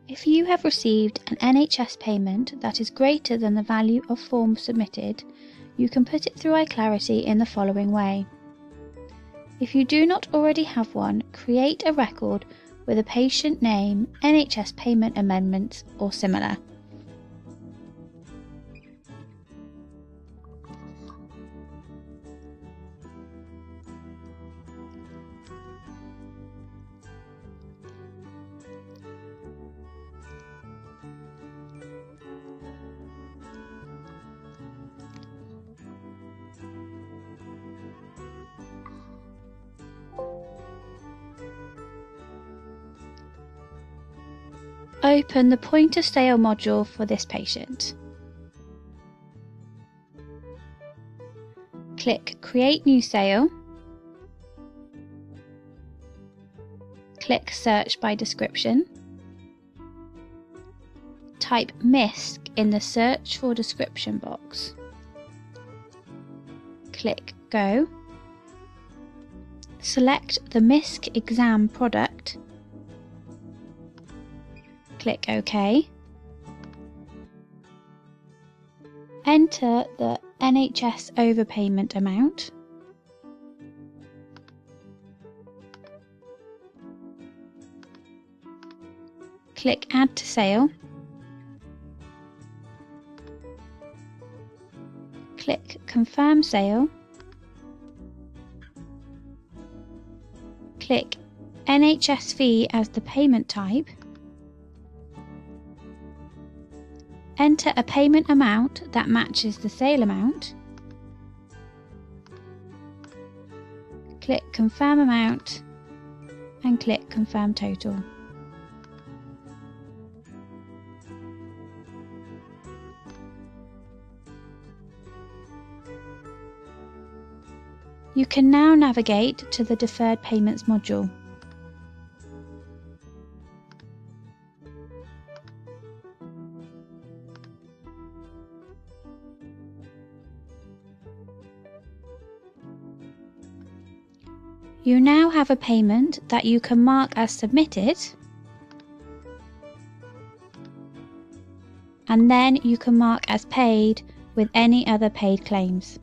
If you have received an NHS payment that is greater than the value of form submitted, you can put it through iClarity in the following way. If you do not already have one, create a record with a patient name, NHS payment amendments or similar. Open the point of sale module for this patient. Click Create New Sale. Click Search by Description. Type MISC in the Search for Description box. Click Go. Select the MISC exam product. Click OK. Enter the NHS overpayment amount. Click Add to Sale. Click Confirm Sale. Click NHS fee as the payment type. Enter a payment amount that matches the sale amount. Click Confirm Amount and click Confirm Total. You can now navigate to the Deferred Payments module. You now have a payment that you can mark as submitted, and then you can mark as paid with any other paid claims.